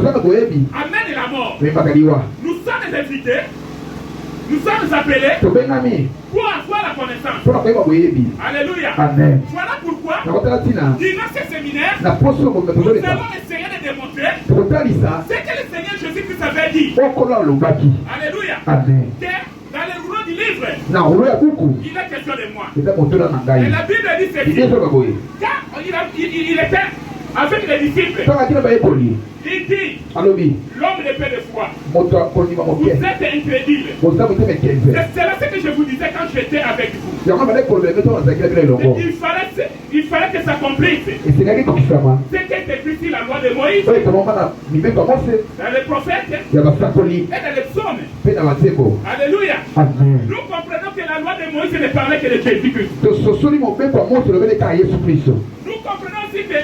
amène la mort. Nous sommes invités, nous sommes appelés pour avoir la connaissance. Alléluia. Amen. Voilà pourquoi, durant ce séminaire, nous allons essayer de démontrer ce que le Seigneur Jésus-Christ avait dit. Alléluia. Amen. Que dans le rouleau du livre, il est question de moi. Et la Bible dit ceci. Quand il était avec les disciples, il dit, l'homme n'est pas de foi. Vous êtes incrédule. C'est cela ce que je vous disais quand j'étais avec vous. Il fallait que ça s'accomplisse. C'est qu'est écrit sur la loi de Moïse, dans les prophètes et dans les psaumes. Alléluia. Nous comprenons que la loi de Moïse ne parlait que de Jésus-Christ. Nous comprenons aussi que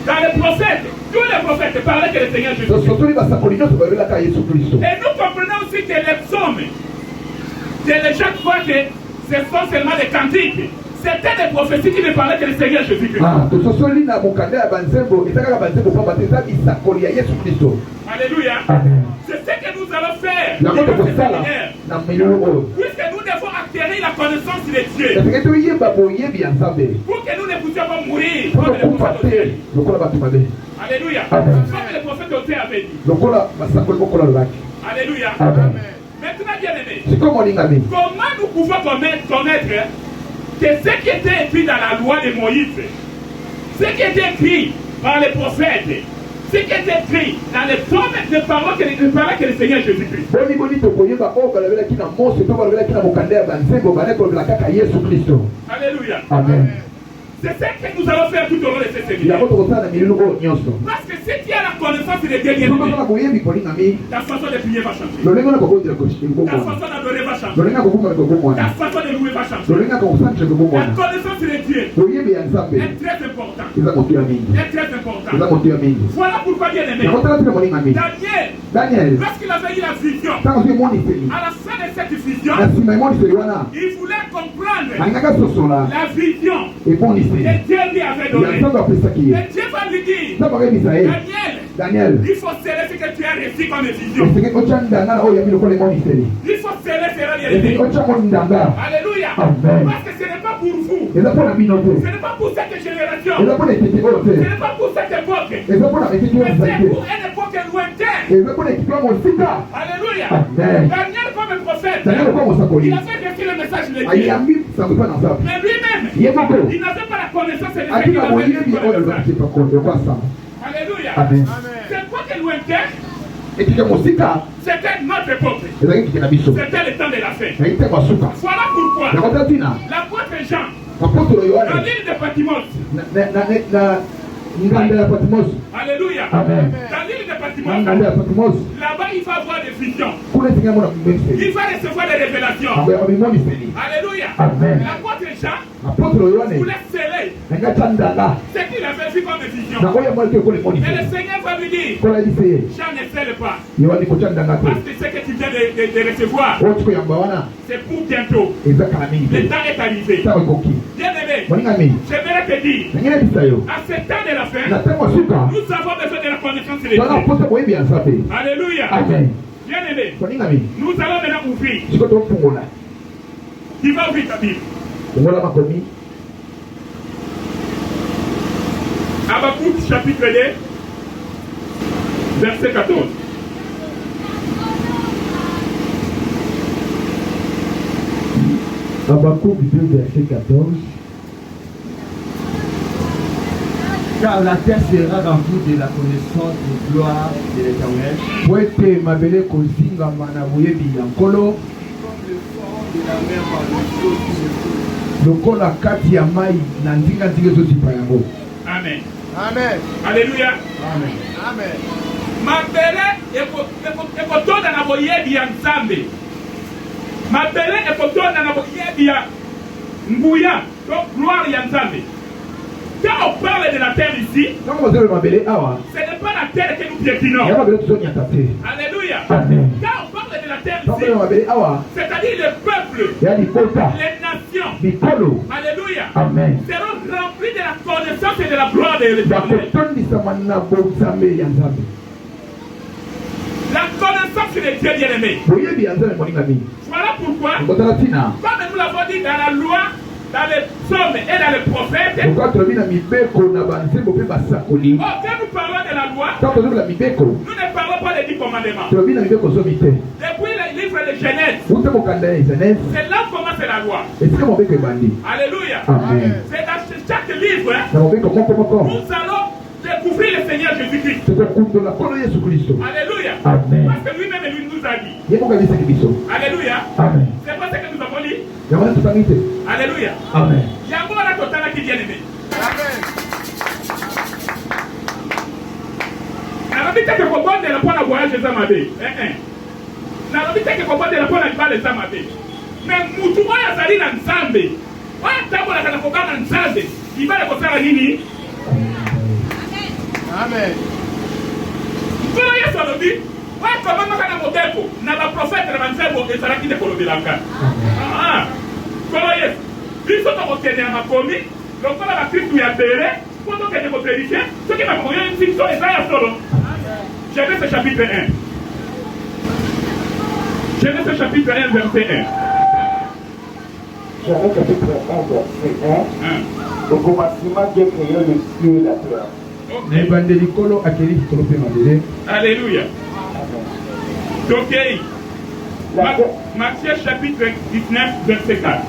dans les prophètes, tous les prophètes parlaient que le Seigneur Jésus. Et nous comprenons aussi que les psaumes, chaque fois que ce sont seulement des cantiques, c'était des prophéties qui ne parlaient que le Seigneur Jésus-Christ. Alléluia. C'est ce que nous allons faire dans ce séminaire. Puisque nous devons acquérir la connaissance de Dieu. Pour que nous ne puissions pas mourir comme les prophètes Othée. Alléluia. Comme les prophètes Othée avaient dit. Alléluia. Maintenant, bien-aimés, comment nous pouvons connaître que ce qui était écrit dans la loi de Moïse, ce qui était écrit par les prophètes, ce qui était écrit dans les psaumes ne parlait que le Seigneur Jésus-Christ. Alléluia. Amen. C'est ce que nous allons faire tout au long de ce séminaire. Parce que si tu as la connaissance de Dieu, ta façon de prier va changer. Ta façon d'adorer va changer. Ta façon de louer va changer. La connaissance de Dieu est très importante. Est très importante. Voilà pourquoi, bien aimé, Daniel, lorsqu'il avait eu la vision, à la fin de cette vision, il voulait comprendre la vision que Dieu lui avait donné. Et Dieu va lui dire, Daniel, il faut sceller ce que tu as reçu comme vision. Il faut sceller cela bien aimé. Alléluia. Parce que ce n'est pas pour vous. Ce n'est pas pour cette génération. Ce n'est pas pour cette époque. Mais c'est pour une époque lointaine. Alléluia. Daniel comme un prophète, il a fait récire le message de Dieu. Mais lui-même, il n'avait pas la connaissance de ce qu'il avait reçu comme le message. Alléluia. C'est quoi que lointain? C'était notre époque. C'était le temps de la fin. Voilà pourquoi l'apôtre Jean, dans l'île de Patmos, alléluia. Amen. Dans l'île de Patmos, là-bas il va avoir des visions. Il va recevoir des révélations. Alléluia. L'apôtre Jean voulait sceller ce qu'il avait vu comme vision. Et le Seigneur va lui dire, Jean ne scelle pas. Parce que ce que tu viens de recevoir, c'est pour bientôt. Le temps est arrivé. Bien aimé, j'aimerais te dire, à ce temps de la fin, nous avons besoin de la connaissance de Dieu. Alléluia. Bien aimé, nous allons maintenant ouvrir. Tu vas ouvrir ta Bible. Habakkuk chapitre 2, verset 14. Habakkuk 2, verset 14. Car la terre sera remplie de la connaissance de gloire de l'Éternel. Comme le fond de la mer par le flot qui se trouve. Amen. Amen. Alléluia. Amen. Amen. Mabele ekotonda na boyebi ya Nzambe. Mabele ekotonda na boyebi ya Mbuya, donc gloire ya Nzambe. Quand on parle de la terre ici, ce n'est pas la terre que nous piétinons. Alléluia. Amen. Quand on parle de la terre ici, c'est-à-dire le peuple, les nations, alléluia, Amen. seront remplis de la connaissance et de la gloire de l'Éternel. de Dieu bien-aimé. Voilà pourquoi, comme nous l'avons dit dans la loi, dans les psaumes et dans les prophètes, quand nous parlons de la loi, nous ne parlons pas des 10 commandements. Depuis le livre de Genèse, c'est là où commence la loi. Alléluia. C'est dans chaque livre, nous allons découvrir le Seigneur Jésus-Christ. Alléluia. Parce que lui-même lui nous a dit. Alléluia. C'est pas ce que nous avons dit. Alléluia. Amen. Il y a un bon total qui vient aimer. Amen. Alors, vite que vous de la pointe à voyage des Amabé. Alors, vite que vous de la pointe à voyage des Amabé. Mais Moutouma a sali dans Nzambe. Ouais, t'as la Kanakoga dans Nzambe. Il va le faire à Nini. Amen. Vous voyez ça, le dit. Ouais, comment on a un modèle pour le prophète de Nzambe et Saraki de Kolobilanka. Voyez, lui, ce qu'on obtient à ma commis, donc on a la Christ qui a payé, pendant qu'elle est votre prédication, ce qui m'a connu une fiction et ça y a solo. Genèse chapitre 1. Genèse chapitre 1, verset 1. Genèse chapitre 1, verset 1. Au commencement, Dieu créa le ciel et la terre. Alléluia. Donc, Matthieu chapitre 19, verset 4.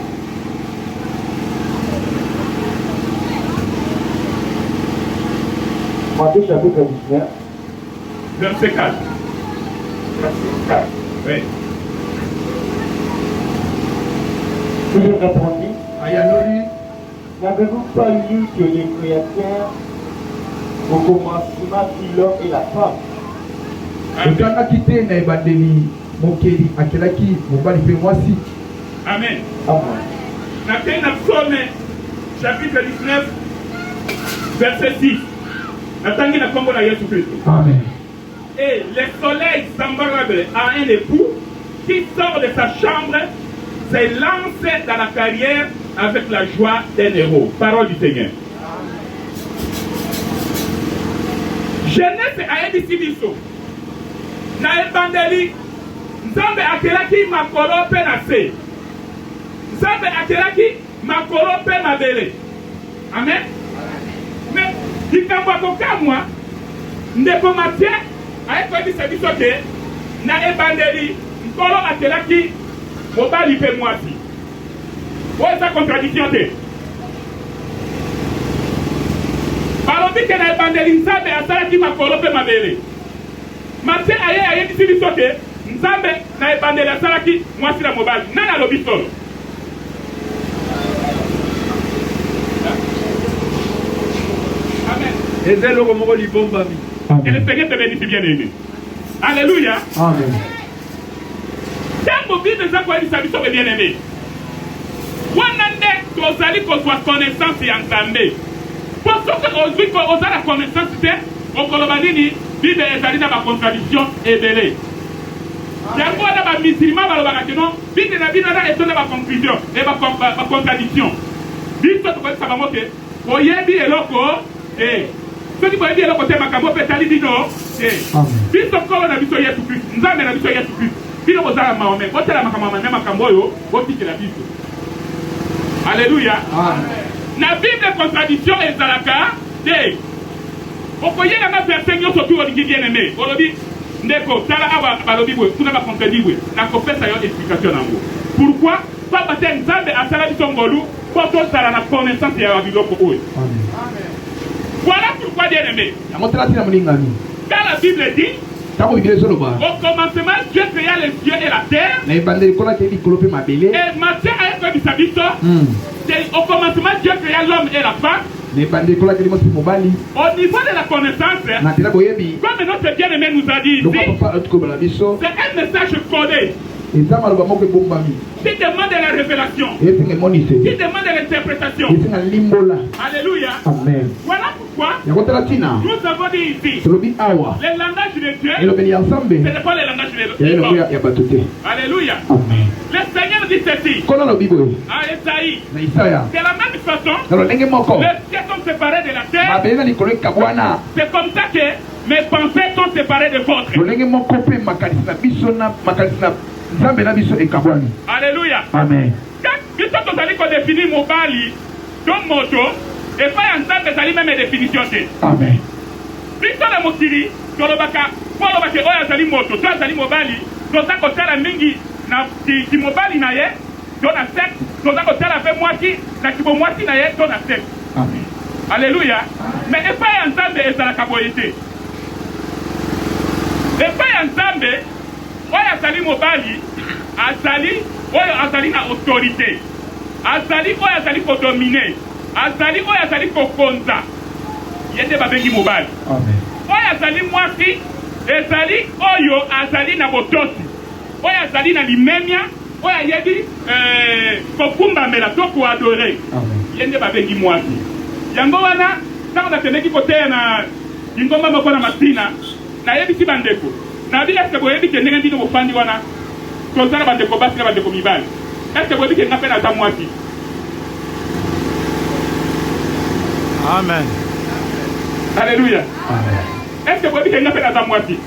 Matthieu chapitre 19, verset 4. Verset 4. Oui. Il répondit, n'avez-vous pas lu que les créateurs, au commencement, fit l'homme et la femme? Amen. Amen. Psaume chapitre 19, verset 6. Amen. Et le soleil semblable à un époux qui sort de sa chambre se lance dans la carrière avec la joie d'un héros. Parole du Seigneur. Jeunesse a été biso. Na ebandeli Nzambe akelaki makolo pe na se. Nzambe akelaki makolo pe mabele. Amen. Mais likambo akokamwa ndeko Matthieu ayekolisa biso te na ebandeli nkolo akelaki mobali pe mwasi. Oyo eza contradiction te. balobi ke na ebandeli Nzambe asalaki makolo pe mabele. Matthieu ayebisi biso te Nzambe na ebandeli asalaki mwasi na mobali. Nani alobi solo? Et c'est le moment où il bombe à vie. Que le Seigneur te bénisse bien aimé. Alléluia. Amen. Tant que Bible ça quoi dit ça biso bien aimé. Wanande tozali kozwa connaissance ya Nzambe. Pour ce que ozwi ko ozala connaissance te okoloba nini Bible ezali na ba contradiction ebele. Yango na ba musulman balobaka que non Bible na bino na etonda ba conclusion et ba contradiction. Biso to ko sa bango te oyebi eloko ceux qui vont dire le côté makambo petali bino biso kolo na biso Yesu Christ Nzambe na biso Yesu Christ bino kozala maome botela makambo yo botikela biso. Alléluia. Na Bible contradiction ezalaka te okoyela na verset nyonso tu olingi bien aimé olobi ndeko tala awa balobi bwe kuna ba contredire bwe na kopesa yo explication nango pourquoi pas bater Nzambe asala biso ngolu poto sala na connaissance ya biloko oyo. Voilà pourquoi bien aimé. Quand la Bible dit au commencement Dieu créa les cieux et la terre. Et Matthieu a été dit au commencement Dieu créa l'homme et la femme. Au niveau de la connaissance, comme notre bien-aimé nous a dit ici, c'est un message codé. Qui demande la révélation. Qui demande l'interprétation. Alléluia. Amen. Voilà pourquoi nous avons dit ici le langage de Dieu, ce n'est pas le langage de l'homme. Alléluia. Le Seigneur dit ceci à Esaïe. De la même façon, les cieux sont séparés de la terre. C'est comme ça que Mes pensées sont séparées de votre. Alléluia. Amen. Quand vous allez définir mon bali, ton moto, et pas ensemble, vous allez même définition. Amen. Plutôt la motiri, sur le baka, pour le baka, oh, azali moto, toi, azali mobali, toi, ça, côté la mingi, na, qui mobali na ye, toi, na sec, toi, ça, côté la fait moitié, na, qui moitié na ye, toi, na sec. Amen. Alléluia. Mais et pas ensemble, et ça la caboyété. Et pas ensemble, oh, azali mobali, azali, oh, azali na autorité, azali, oh, azali ko dominer, azali, oh, azali ko konza. Yende babengi mobali. Amen. Oya azali mwasi, ezali oyo azali na botosi. Oya azali na limemia, oya yebi kokumba mela toko adore. Amen. Yende babengi mwasi. Yango wana tango na temeki kote na ingomba moko na masina na yebi si bandeko. Na bila eske boyebi ke ndenge ndino bofandi wana. Kozala bandeko basi na bandeko mibali. Eske boyebi ke ngape na ta mwasi. Amen. Alléluia. Amen. Est-ce que vous avez fait la moitié?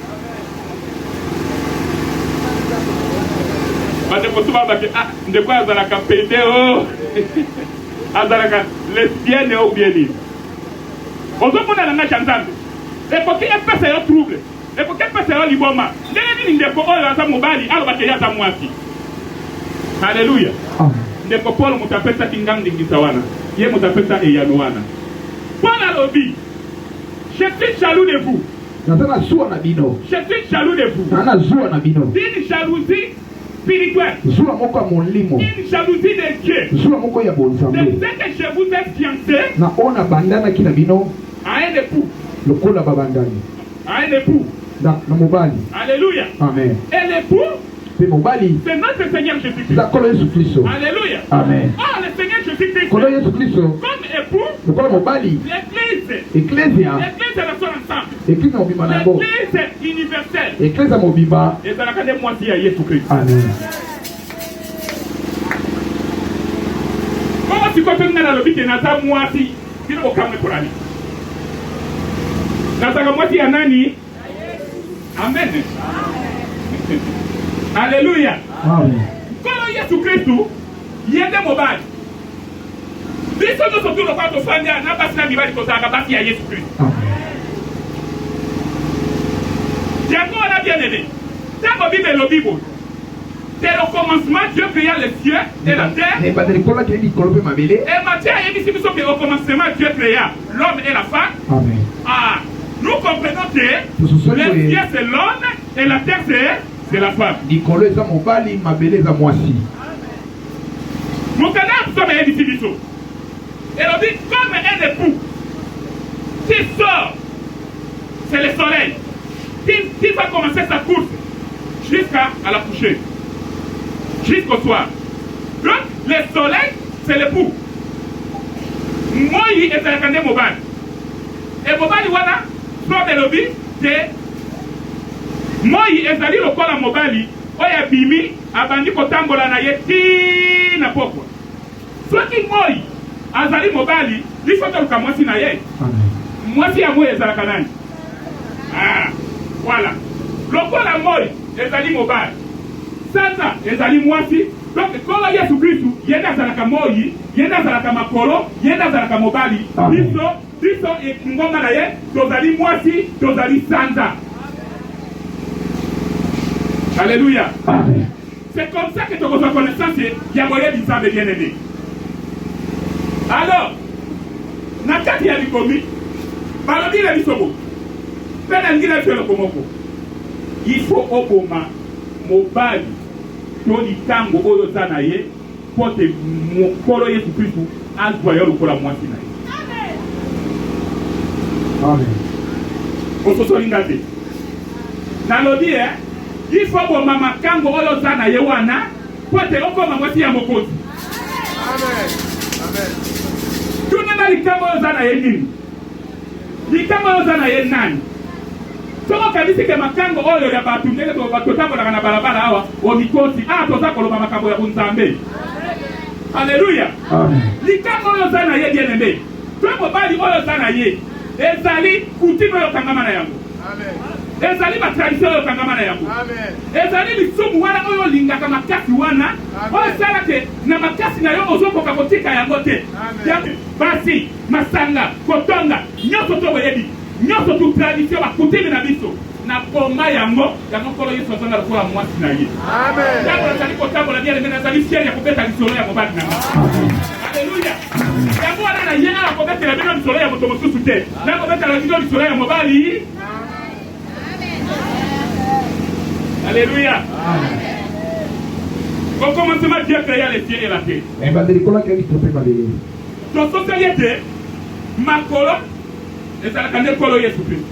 Parce que vous avez dit, ah, de quoi vous avez pété, oh, vous avez lesbienne ou bien libre. Vous avez dit, vous avez chanté. Et pour qu'il y ait pas de trouble, et pour qu'il y ait pas de liboma, vous avez dit, vous avez dit, vous avez dit, vous avez dit, moitié. Alléluia. Vous avez dit, vous avez fait ça, vous avez fait ça, vous avez fait ça, et Yanouana. Paul a dit, je suis jaloux de vous. Je suis jaloux de vous. Une jalousie spirituelle. Une jalousie de Dieu. C'est ce que je vous ai fiancé à un époux. À un époux. Alléluia. Amen. Et l'époux, c'est notre Seigneur Jésus-Christ. Alléluia. Amen. Oh, le Seigneur Jésus-Christ, comme époux, l'Église. L'Église est la seule ensemble. L'Église universelle. Et ça n'a qu'à des moitiés à Jésus-Christ. Amen. Comment tu peux faire dans le but de Nata moitié? Tu n'as aucun Corani. Nata moitié à Nani? Amen. Alléluia. Amen. Quand Jésus-Christ, il y a des mobiles. Si nous sommes tous les quatre familles, nous n'avons pas de mibali pour ça, nous avons Jésus-Christ. Diago, on a bien aimé. Dans la Bible et la Bible, c'est le commencement, Dieu créa les cieux et la terre. Et Matthieu a dit que au commencement, Dieu créa l'homme et la femme. Amen. Ah, nous comprenons que les cieux c'est l'homme et la terre c'est la femme. Nicolo est mon bali, ma belle est à moi si. Mon canard, nous sommes un individu. Et on dit, comme un époux qui sort, c'est le soleil, qui va commencer sa course jusqu'à la coucher, jusqu'au soir. Donc, le soleil, c'est l'époux. Moi, il est un candidat mobile. Et mobile, voilà, soit de l'objet, c'est moi, il est allé au col à mobile, il y a bimi, abandi kotambola na yeti na pokwa. Soit qui moi, azali mobali, il faut que moi si na ye. Moi si à moi ezala kanani. Ah, voilà. Lokola la moi ezali mobali. Sasa ezali moi si. Donc quand la Yesu Kristu yenda zala ka moi, yenda zala ka makolo, yenda zala ka mobali. Biso e ngoma na ye, tozali moi si, tozali sanza. Alléluia. C'est comme ça que tu reçois connaissance. Il y a moyen de savoir bien aimé. Alors, Nakati a dit comme Malodi a dit comme il faut au moment mobile toni tango oyo zanaye pour te mokolo Yesu Kristu azwaya lokola mwasi na ye. Amen. Ososolinga te. Nalobi il faut que maman kango oyo zana ye wana pour te okoma mwasi ya mokozi. Amen. Amen. Tuna na likambo oyo zana ye nini? Likambo oyo zana ye nani? Soko kanisi ke makango oyo ya batu ndenge to batu tambola na barabara awa o mikosi toza koloba makambo ya bunzambe. Alléluia. Amen. Likambo oyo zana ye bien aimé. Toi mobali oyo zana ye ezali kutimo yo kangama na yango. ezali tradition oyo kangama na yango ezali lisumu wana oyo lingaka makasi wana oyo sala te na makasi na yo ozokoka kotika yango te basi masanga kotonga nyonso to boyebi nyonso tu tradition bakutimi na biso na boma yango kolo Yesu azanga lokola mwasi na ye yango nazali kotambola bien mena nazali fier ya kobeta lisolo ya mobali na Alléluia yango wana na ye akobetela bino lisolo ya moto mosusu te na kobetela bino lisolo ya mobali. Alléluia. Au commencement, Dieu créa les cieux et la terre. Donc, société, ma colo, et ça la candé colo Jésus Christ.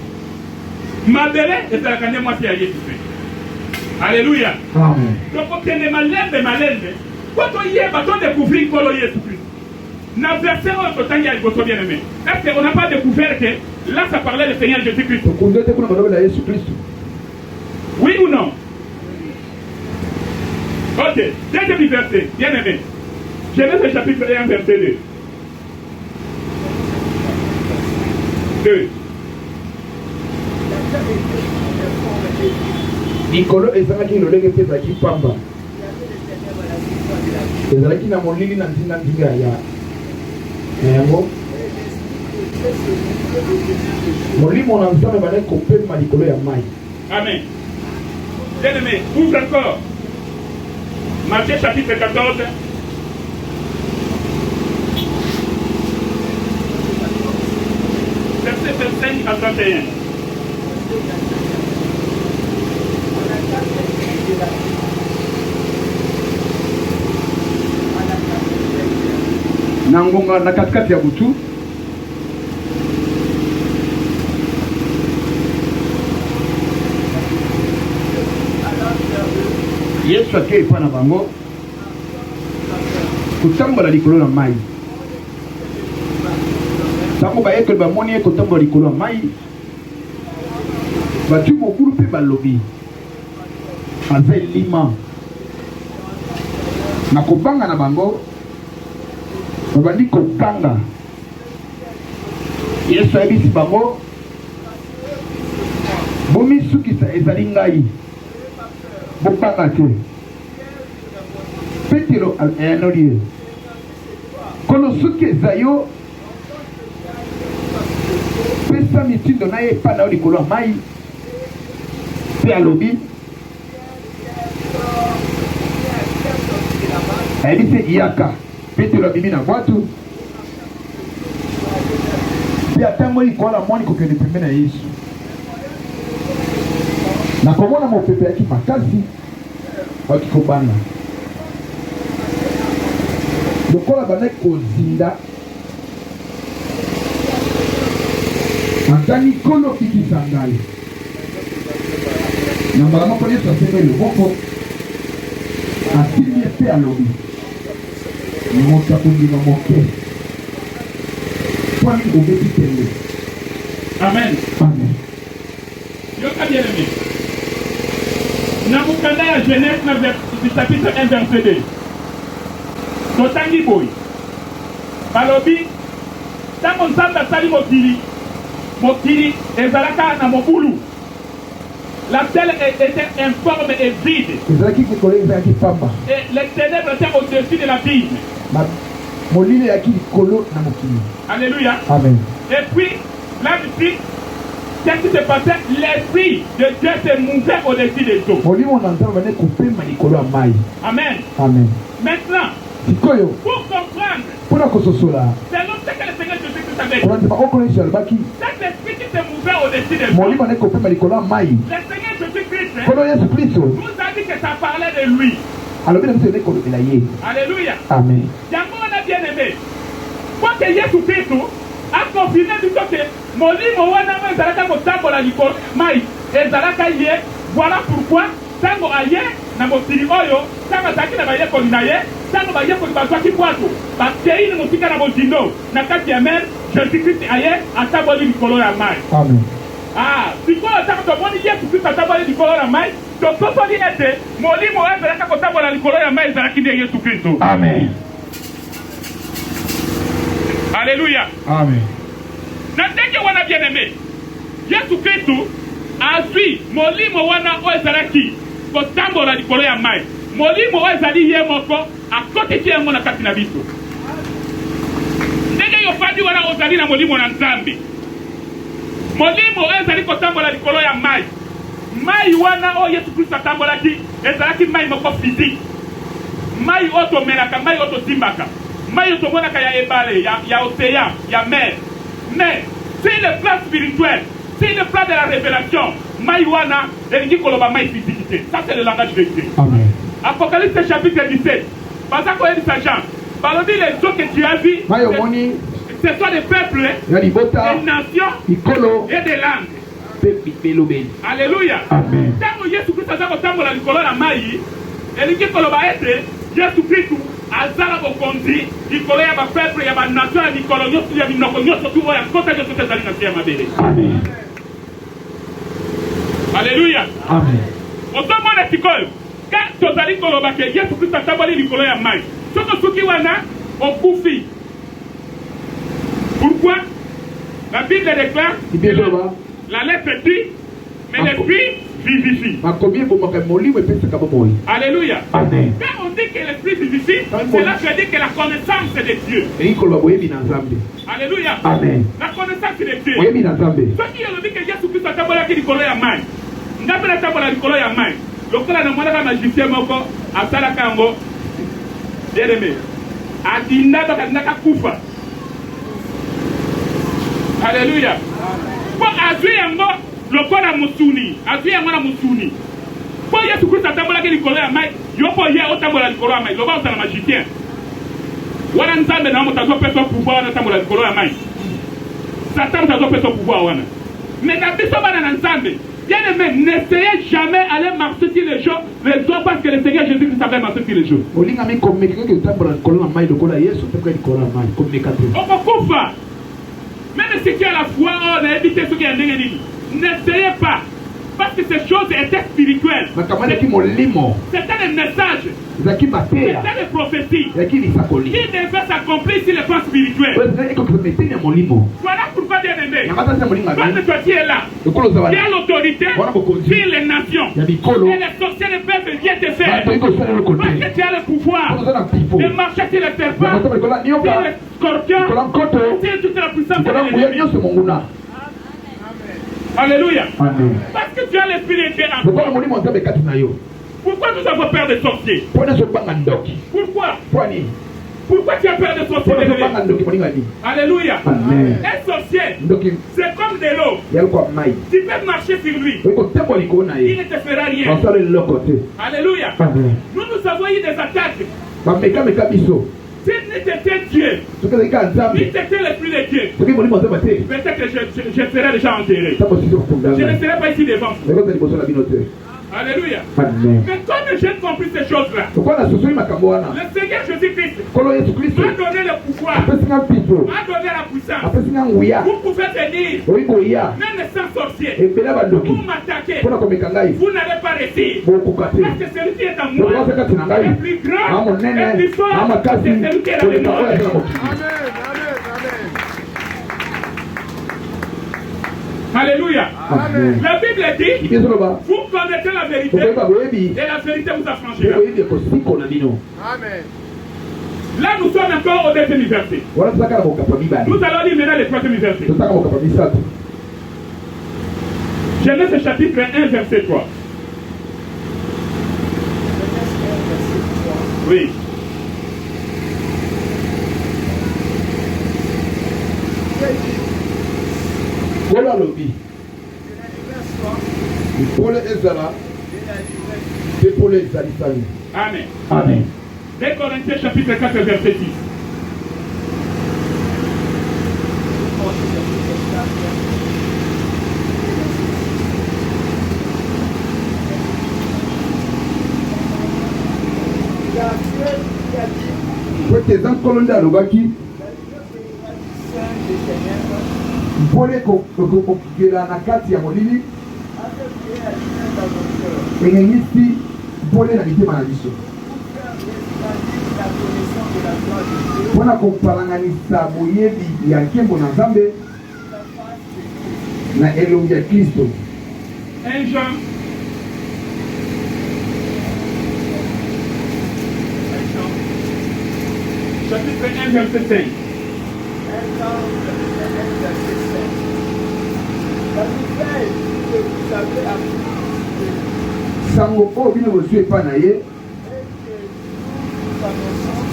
Ma belle, et ça la candé moi qui a Jésus Christ. Alléluia. Amen. Donc, on tient malende. Quand on y est, on découvre colo Jésus Christ. Dans le verset où on t'a dit à votre bien-aimé. Est-ce qu'on n'a pas découvert que là, ça parlait du Seigneur Jésus Christ? Oui ou non? Ok, deuxième verset, bien aimé. Genèse chapitre 1, verset 2. Nicolo ezalaki lolenge mpe ezalaki pamba ezalaki na molili na ntina ndinga ya yango molimo na nzambe bale kopema likolo ya mai. Amen. Bien aimé, ouvre encore Matthieu chapitre 14. Verset 25 à 31. Nangonga na katikati ya butu Yesu ake epa na bango kotambola likolo na mai. Tango bayekoli bamoni ye kotambola likolo na mai batu mokulu mpe balobi aza elima na kobanga na bango babandi kokanga. Yesu ayebisi bango bomisukisa ezali ngai bokanga te. Petero ayanoli ye kono soki eza yo pesa mitindo na ye epa na yo likolo ya mai mpe alobi ayebisi yaka. Petero abimi na bwatu mpe atango likolo ya mwani kokende pembe na Yesu na komona mopepe yaki makasi waki kobanga lokola bandaki kozinda atani kolo bikisa ngai na mbala moko Yesu asembe loboko asimbi mpe alobi moto akondima moke pwani obeti tembe. Amen. Amen. Yoka bien aimé. Namukanda ya Genèse na chapitre 1 verset 2. Totangi boy. Balobi tango nzambe asali mokili ezalaka na mobulu. La terre était informe et vide. Et les ténèbres étaient au-dessus de la ville. Alléluia. Amen. Et puis, là, ici, qu'est-ce qui se passait? L'esprit de Dieu se mouvait au-dessus des eaux. Amen. Amen. Maintenant, pour comprendre, selon ce que le Seigneur Jésus-Christ avait dit, cet esprit qui se mouvait au-dessus des eaux, le Seigneur Jésus-Christ nous a dit que ça parlait de lui. Alléluia. Amen. Yango on a bien aimé. Quoi que Jésus-Christ a confirmé du coup que molimo wana ezalaka kotambola likolo mai ezalaka ye. Voilà pourquoi tango aye na mokili oyo tango azalaki na bayekoli na ye tango bayekoli bazwaki bwato bakeini motika na mozindo na kati ya mer Jésus-Christ aye atamboli likolo ya mai. Amen. Ah, sikoyo tango tomoni Yesu-Christ atamboli likolo ya mai tosopoli ete molimo oyo ezalaka kotambola likolo ya mai ezalaki nde Yesu-Christ. Amen. Alléluia. Amen. Na ndenge wana bien aimé Yesu-Christ azwi molimo wana oezalaki kotambola likolo ya mai molimo oezali ye moko akoteki yango na kati na biso ndenge yofandi wana ozali na molimo na nzambe molimo oezali kotambola likolo ya mai mai wana oyo Yesu Kristo atambolaki ezalaki mai moko physique mai oyo tomelaka mai oyo tosimbaka mai oyo tomonaka ya ebale ya océan ya mer mais c'est le plan spirituel c'est le plan de la révélation mai wana elingi koloba mai physique. Ça c'est le langage de Dieu. Amen. Apocalypse chapitre 17 baza koyebisa Jean balobi les eaux que tu as vu ce sont des peuples des nations et des langues. Alléluia. Amen. Tango Yesu Kristo aza kotambola likolo na mai elingi koloba ete Yesu Kristo azala bokonzi likolo ya bapeuple ya banation ya mikolo nyonso ya minoko nyonso tu oyo akota nyonso te ezali na se ya mabele. Amen. Alléluia. Amen. Otomona sikoyo ka tozali koloba ke Yesu Kristo atamboli likolo ya mai soko soki wana okufi. Pourquoi? La Bible déclare la lettre dit mais l'esprit vivifie. Alléluia. Amen. Quand on dit que l'esprit vivifie, cela veut dire que la connaissance de Dieu. Alléluia. Amen. La connaissance de Dieu. Ce qui est dit que Jésus Christ a tabolaki likolo ya mai. Ngapela tabola likolo ya mai. Lokola na mwana ka magicien moko asala kango. Bien-aimé. Adinda bakandaka kufa. Alléluia. Pour azui yango lokola musuni, azui yango na musuni. Pour Yesu Kristo atambola ke likolo ya mai, yopo ye otambola likolo ya mai, loba osala magicien. Wana nzambe na motazo peso pouvoir na tambola likolo ya mai. Satan tazo peso pouvoir wana. Mais na biso bana na nzambe, bien-aimé, n'essayez jamais aller marcher sur les gens, les autres parce que le Seigneur Jésus-Christ avait marché sur les gens. Olingami communiquer que tambola likolo ya mai lokola Yesu tambola likolo ya mai, communicateur. Okokufa. Même si tu as la foi, on a évité ce qui est négatif. N'essayez pas. Parce que ces choses étaient spirituelles. C'était des messages. C'était des prophéties. Qui devaient s'accomplir sur les plans spirituels. Voilà pourquoi, bien-aimé, quand toi tu es là, tu as l'autorité sur les nations. Et les sorciers ne peuvent rien te faire. Parce que tu as le pouvoir de marcher sur les serpents, sur les scorpions, sur toute la puissance de l'ennemi. Alléluia. Amen. Parce que tu as l'esprit de Dieu en toi. Pourquoi nous avons peur des sorciers? Pourquoi? Pourquoi tu as peur des sorciers? Alléluia. Amen. Un sorcier, c'est comme de l'eau. Tu peux marcher sur lui. Il ne te fera rien. Alléluia. Amen. Nous avons eu des attaques. Si n'était Dieu, si c'était l'esprit de Dieu, peut-être que je serais déjà enterré. Je ne serais pas ici devant vous. Alléluia. Amen. Mais comme j'ai compris ces choses-là, le Seigneur Jésus-Christ a donné le pouvoir, a donné la puissance. Vous pouvez venir, même sans sorcier, vous m'attaquer. Vous n'allez pas réussir. Parce que celui qui est en moi est plus grand, est plus fort que celui qui est dans le monde. Amen. Alléluia. Amen. La Bible dit, vous connaissez la vérité et la vérité vous affranchira. Amen. Là nous sommes encore au deuxième verset. Nous allons lire maintenant le troisième verset. Genèse chapitre 1 verset 3. Oui. Voilà le vie. Pour les Ezra, c'est pour les Zalifani. Amen. Amen. 2 Corinthiens chapitre 4 verset 6. Tes encolondes à l'Obaki. Mpole kokukela na kati ya molili engengisi mpole na mitema na biso mpona kopalanganisa boyebi ya nkembo na Nzambe na elongi ya Kristo 1 Jean. Chapitre 1, verset 5. Sango po bino bosue pa na ye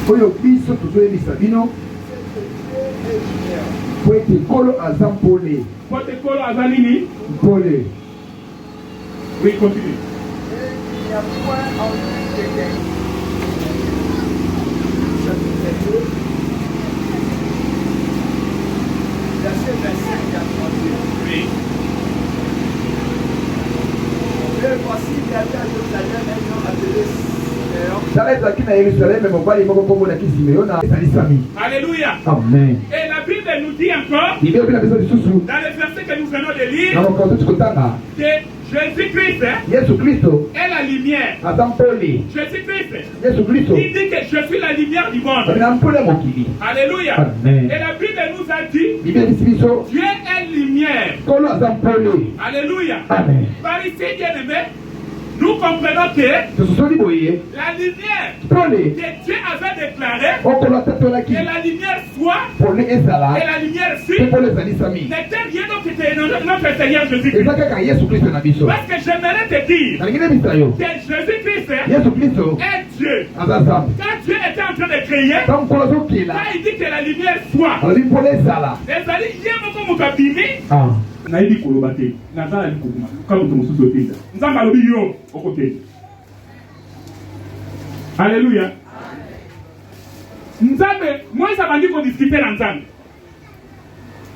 oyo biso tozoyebisa bino po ete nkolo aza mpole. Po ete nkolo aza nini? Mpole. Oui, continue. Oui. Alléluia. Amen. Et la Bible nous dit encore, dans le verset que nous venons de lire, que Jésus-Christ est la lumière. Jésus-Christ, il dit que je suis la lumière du monde. Alléluia. Amen. Et la Bible nous a dit, Dieu est lumière. Alléluia. Amen. Par ici, bien aimé, nous comprenons que la lumière que Dieu avait déclarée, que la lumière soit et la lumière fut, n'était rien d'autre que notre Seigneur Jésus-Christ. Parce que j'aimerais te dire que Jésus-Christ est Dieu. Quand Dieu était en train de créer, quand il dit que la lumière soit, les alliés nayebi koloba te nazala likukuma kama moto mosusu otenga nzambe alobi yo okotenga. Alléluia. Nzambe Moïse abandi kodiskute na nzambe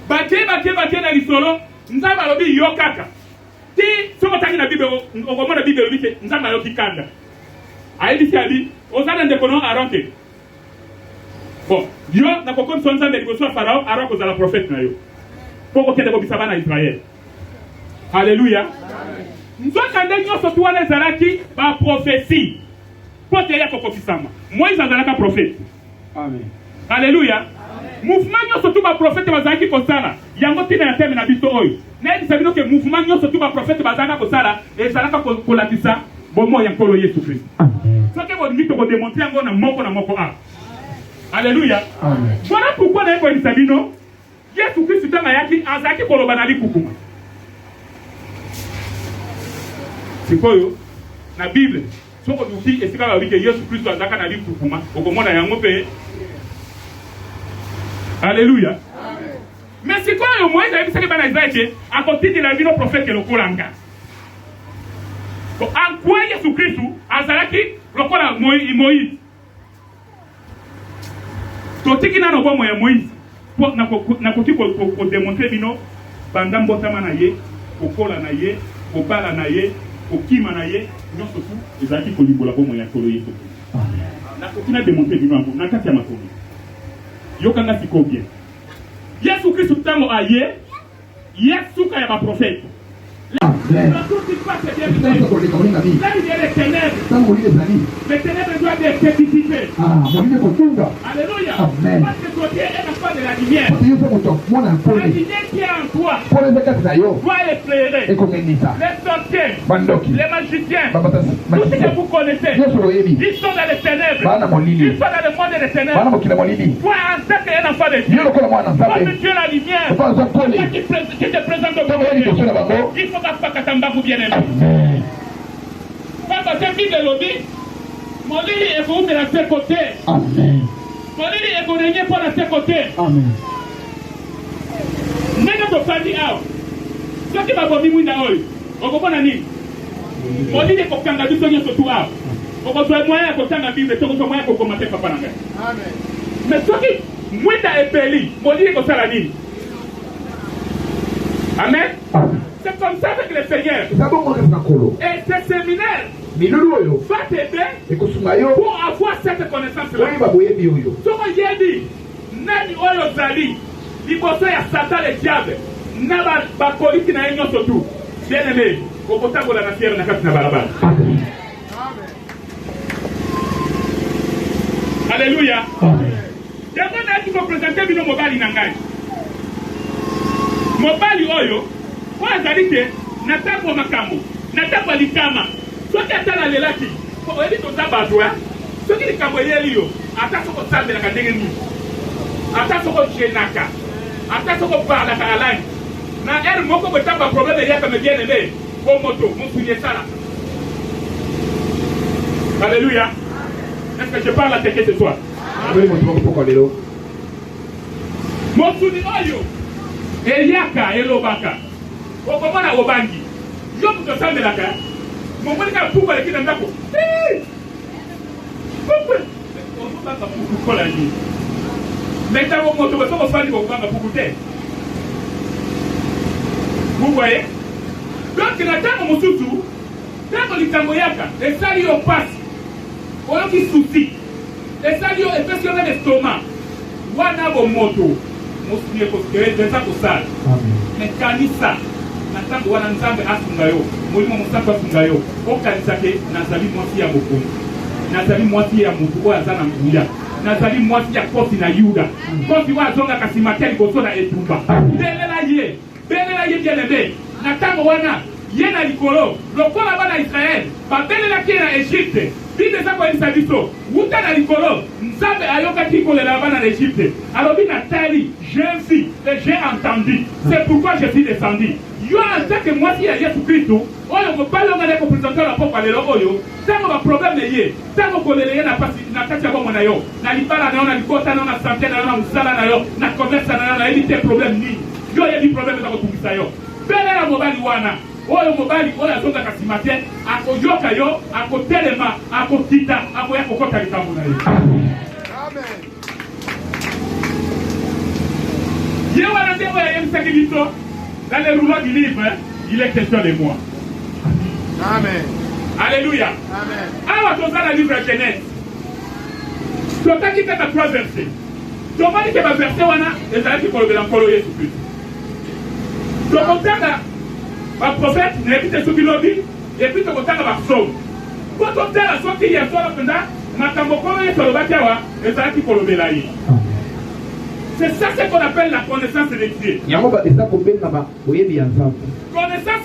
bake na lisolo nzambe alobi yo kaka ti soko tangi na bible okomona bible olobi te nzambe alobi kanda ayebisi abi ozala ndeko no Aron te. Bon yo nakokomisa nzambe liboso ya Farao Aron kozala prophète na yo pour que les bana Israël. Alléluia. Nous avons surtout les Zalaki par prophétie. Pour que les Moïse a prophète. Amen. Alléluia. Mouvement surtout par prophète bazaki kosala. Yango tina ya teme na biso oyo. Na dit sabino que mouvement surtout par prophète bazaka kosala et zalaka kolatisa bomo ya nkolo Yesu Christ. Ce que vous dites ko démontrer ngo na moko a. Alléluia. Amen. Voilà pourquoi na ko sabino Yesu Kristo tanga yaki azaki koloba na likukuma. Sikoyo na Bible soko duki esika ba wike Yesu Kristo azaka na likukuma okomona yango pe. Alléluia. Amen. Mais sikoyo Moïse a dit bana Israël a côté de la vie no prophète lokolanga. En quoi Yesu Kristo azalaki lokola Moïse. Totiki na no bomo ya Moïse. Nakoki ko démontrer bino banda mbotama na ye kokola na ye kobala na ye kokima na ye nyonso tu ezalaki kolimbola bomo ya kolo Yesu. Nakoki na démontrer bino yango na kati ya makomi yokanga siko bien Yesu Kristo tango aye Yesu ka ya ba prophète. La chose qui passe bien là il y a les ténèbres. Les ténèbres doivent être dissipées. Alléluia. Parce que toi Dieu est la foi de la lumière. La lumière qui est en toi doit éclairer les sorciers, les magiciens, tout ce que vous connaissez. Ils sont dans les ténèbres. Ils sont dans le monde des ténèbres. Toi en tant qu'un enfant de Dieu, toi que Dieu la lumière, toi qui te présente au monde, il faut pas Katambaku bien-aimé. Papa, c'est qui de l'obé? Mon lit est pour de la seule côté. Amen. Mon lit est pour régner pour la seule côté. Amen. N'est-ce pas dit ah? Ce qui va vous dire, oui, on comprend la nuit. Mon lit est pour qu'un gars soit surtout ah. On peut moyen pour t'en vivre, on peut moyen pour commencer papa n'anga. Amen. Mais ce qui, moi t'as épelé, mon lit est pour ça la nuit. Amen. Amen. C'est comme ça avec le Seigneur. Et ce séminaire va t'aider pour avoir cette connaissance-là. Ce que j'ai dit, Nani Oyo Zali, Liboso ya Satan le diable, Naba Bakoliki na Enyo Sotu, bien aimé, au potable la natière n'a qu'à na balabala. Alléluia. Yango na qui faut présenter bino mobali nangai. Mobali Oyo. Moi, je dis que Natako makambo. Natako likama. Soki atala lelaki. Oyebi toza bazwa. Soki likambo yeliyo. Ata soko sambe na kadenge ni. Ata soko chenaka. Ata soko parla karalani. Na moko botamba problème yaka me bien aimé. Au moto, mon soulier ça là. Alléluia. Est-ce que je parle à quelqu'un ce soir? Oui, mon soulier oyo. Eliaka elobaka. Okomona obangi. Yo muto sambelaka. Mon monika pouba le kina ndako. Pourquoi? On va pas pour la vie. Mais t'as mon moto, on va faire du bon pour goûter. Vous voyez? Donc, il y a tant de moussousou, tant de likamboyaka, et ça lui passe. On a qui souci. Et ça lui est fait sur l'estomac. Wana bo moto. Moussousou est considéré déjà pour ça. Mais kanisa, n'attend wana nzambe asungayo. Molimo musaka asungayo. O kanisa ke nazali mwasi ya mokonzi. Nazali mwasi ya mutu o azana mbuya. Nazali mwasi ya kosi na Yuda. Kosi wa zonga kasimateli kosola etumba. Belela ye bien aimé. Natango wana yena likolo lokola bana Israël babelela ki na Égypte bide za ko elisa biso wuta na likolo nzambe ayoka ki kolela bana na Égypte alobi na tali j'ai vu et j'ai entendu c'est pourquoi je suis descendu yo en tant que moi si ya Yesu Kristo oyo mobalo ngale ko présenter la papa lelo oyo tango ba problème ye tango kolela ye na pasi na kati ya bomo na yo na libala na yo na likota na santé na yo na musala na yo na commerce na yo na éviter problème ni yo ya di problème za ko tumisa yo belela mobali wana oyo mobali oyo azonga kasimate akoyoka yo akotelema akokita akoya kokota likambo na ye. Amen. Ye wana nde oyo ayemisaki biso dans les rouleaux du livre il est question de moi. Amen. Alléluia. Amen. Awa toza na livre ya Genèse totaki kaka 3 versets tomoni ke baverset wana ezalaki kolobela nkolo Yesu Kristo tokotanga baprofete nayebi te soki lobi epuis tokotanga bapsaume po totala soki yesola mpenza makambo nkolo Yesu alobaki awa ezalaki kolobela ye. C'est ça ce qu'on appelle la connaissance de Dieu. Connaissance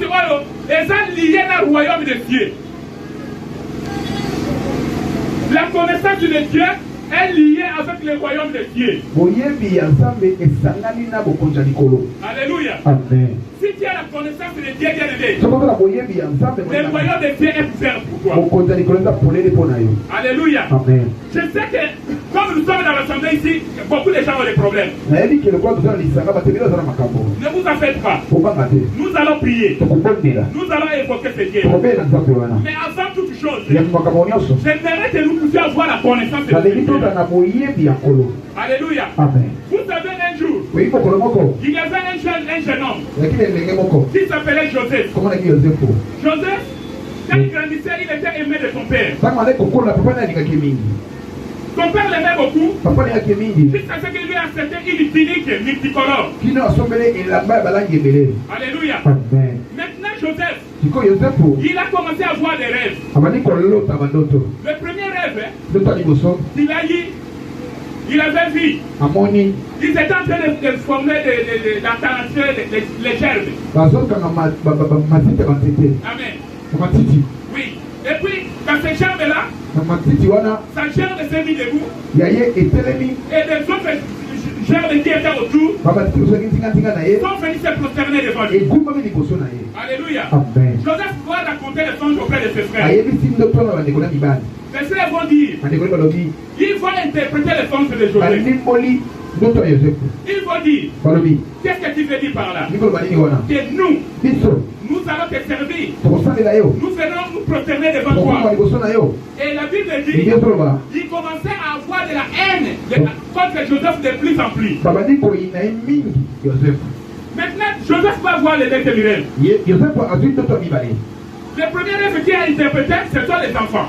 oyo est liée au royaume de Dieu. La connaissance de Dieu est liée avec le royaume de Dieu. Alléluia. Amen. Si tu as la connaissance de Dieu, bien aimé, le royaume de Dieu est ouvert pour toi. Alléluia. Amen. Je sais que, comme nous sommes dans l'assemblée ici, beaucoup de gens ont des problèmes. Ne vous en faites pas. Nous allons prier. Nous allons évoquer ce Dieu. Mais avant toute chose, j'aimerais que nous puissions avoir la connaissance de Dieu. Alléluia. Amen. Vous savez, un jour, il y avait un jeune homme qui s'appelait Joseph. Joseph, quand il grandissait, il était aimé de son père. Son père l'aimait beaucoup. Jusqu'à ce qu'il lui a accepté une tunique multicolore. Alléluia. Maintenant, Joseph, il a commencé à avoir des rêves. Le premier rêve, il avait vu. Ils étaient en train de former les gerbes. Amen. Oui. Et puis, dans ces gerbes-là, sa gerbe s'est mise debout. Et les autres gerbes qui étaient autour sont venus se prosterner devant lui. Alléluia. Joseph doit raconter les songes auprès de ses frères. Les frères vont dire, ils vont interpréter les songes de Joseph. Ils vont dire, qu'est-ce que tu veux dire par là? Que nous allons te servir. Nous allons nous prosterner devant toi. Et la Bible dit, il commençait à avoir de la haine contre Joseph de plus en plus. Maintenant, Joseph va voir les lettres du rêve. Le premier rêve qu'il a interprété, ce sont les enfants.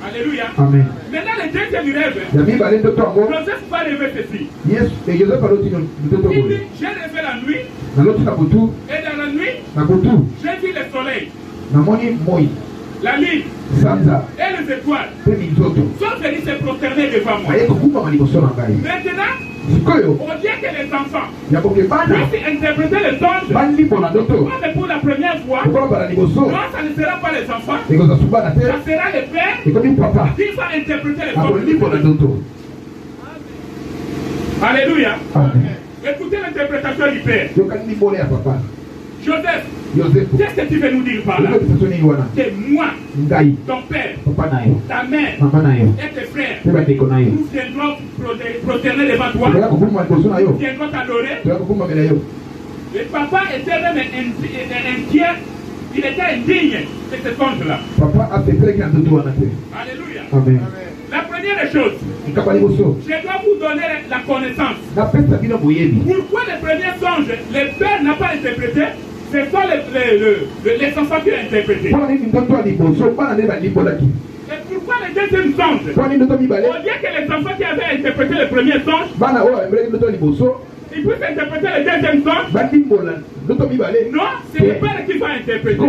Alléluia. Amen. Maintenant, le deuxième du rêve, Joseph va rêver ceci. Il dit, j'ai rêvé la nuit. Et dans la nuit, j'ai vu le soleil, la lune et les étoiles sont venus se prosterner devant moi. Maintenant, On dit que les enfants puissent interpréter les songes. Mais pour la première fois, non, ça ne sera pas les enfants, ça sera les pères qui vont interpréter les songes. Alléluia. Écoutez l'interprétation du père. Joseph, qu'est-ce que tu veux nous dire par là? Que moi, ton père, ta mère et tes frères, nous viendrons prosterner devant toi, nous viendrons t'adorer. Le papa était même inquiet, il était indigne de ce songe-là. Alléluia. Amen. La première chose, je dois vous donner la connaissance. Pourquoi les premiers songes, le père n'a pas interprété? Ce sont les enfants qui ont interprété. Et pourquoi les deuxièmes songes? On dit que les enfants qui avaient interprété le premier songe, ils peuvent interpréter le deuxième songe. Non, c'est le père qui va interpréter.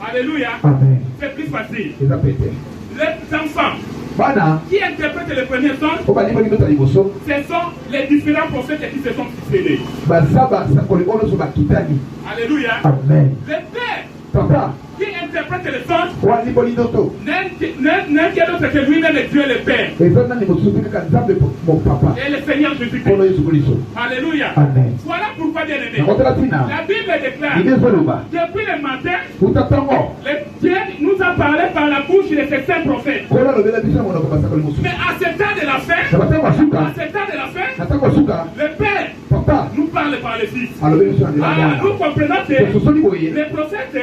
Alléluia. C'est plus facile. Les enfants qui interprètent le premier songe, ce sont les différents prophètes qui se sont succédés. Alléluia. Le père qui interprète le songe n'est qu'un autre que lui-même Dieu le Père. Et le Seigneur Jésus-Christ. Alléluia. Voilà pourquoi, bien aimé, la Bible déclare depuis le matin, Dieu nous a parlé par la bouche de ses saints prophètes. Mais à ce temps de la fin, le Père nous parle par le Fils. Alors nous comprenons que les prophètes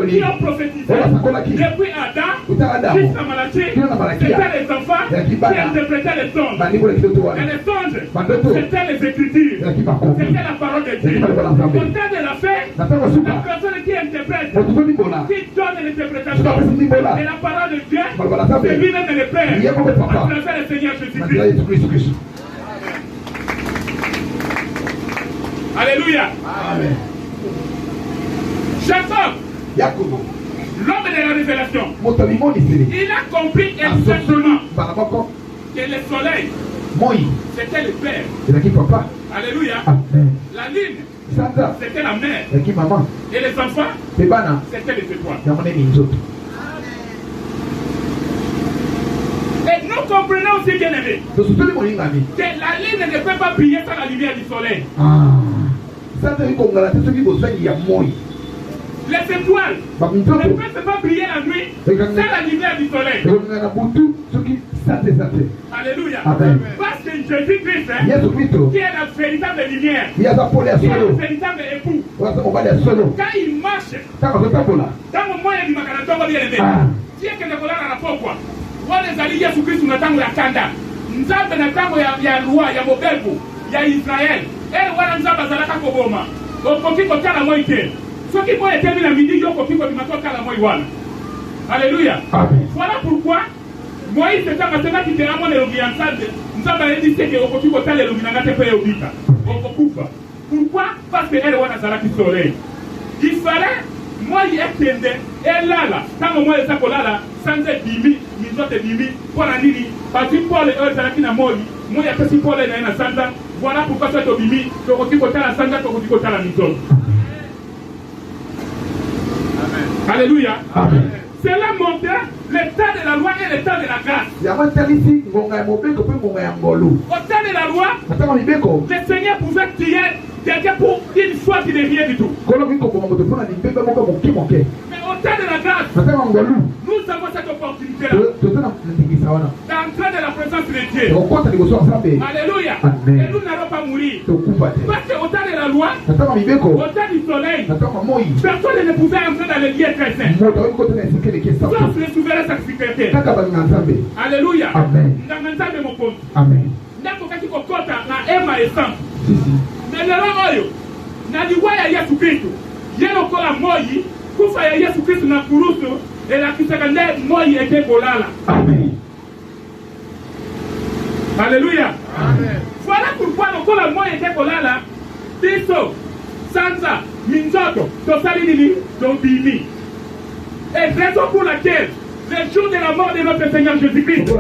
qui ont prophétisé depuis Adam jusqu'à Malachie, c'était les enfants qui interprétaient les songes. Et les songes, c'était les Écritures, c'était la parole de Dieu. Au temps de la fin, la personne qui interprète, qui donne l'interprétation de la parole de Dieu, c'est lui-même le Père, à travers le Seigneur Jésus-Christ. Alléluia. Amen. Jacob, l'homme de la révélation, il a compris exactement que le soleil, c'était le Père. Alléluia. La lune, c'était la mère. Et les enfants, c'était les étoiles. Et nous comprenons aussi, bien aimé, que la lune ne peut pas briller sans la lumière du soleil. Les étoiles ne peuvent pas briller la nuit sans la lumière du soleil. Alléluia. Parce que Jésus-Christ, qui est la véritable lumière, qui est le véritable époux, quand il marche, dans le moyen du Makanatongo bien aimé, si il y a la pourquoi wale Yesu Kristo na tango ya kanda nzambe na tango ya loi ya mobeko ya Israel wana nzamba zalaka koboma okoki kotala moi te soki moi etemi na midi yo okoki kobimaka kala moi wana. Alléluia. Voilà pourquoi Moïse était maintenant qui était à mon élogiant nzamba a dit que okoki kotala élogianga te pe obika okokufa. Pourquoi? Parce que elle wana zalaki soleil. Il fallait moi y etende et là tango moi eza kolala sans dimi mizote dimi pour la nini parce que Paul et Zalaki na moi moi ya pesi Paul na sanda. Voilà pourquoi ça to bimi to koti kota la sanda to koti kota la mizote. Amen. Alléluia. Amen. Cela montre l'état de la loi et l'état de la grâce. Au temps de la loi, le Seigneur pouvait tuer quelqu'un pour une fois qu'il n'est rien du tout. Mais au temps de la grâce, nous avons cette opportunité-là d'entrer dans la présence de Dieu. Alléluia. Et nous n'allons pas mourir. Parce qu'au temps de la loi, au temps du soleil, personne ne pouvait entrer dans les lieux très saints. Sauf le souverain sacrificateur. Alléluia. Amen. Amen. Na ema esam. Mais le oyo na liwa ya Yesu Kristo. Yeno kola moyi kufa ya Yesu Kristo na kurusu ela kisakande moyi ete kolala. Amen. Alléluia. Amen. Voilà pourquoi le kola moyi ete kolala. Biso sansa minzoto tosali nini tombimi. Et raison pour laquelle le jour de la mort de notre Seigneur Jésus-Christ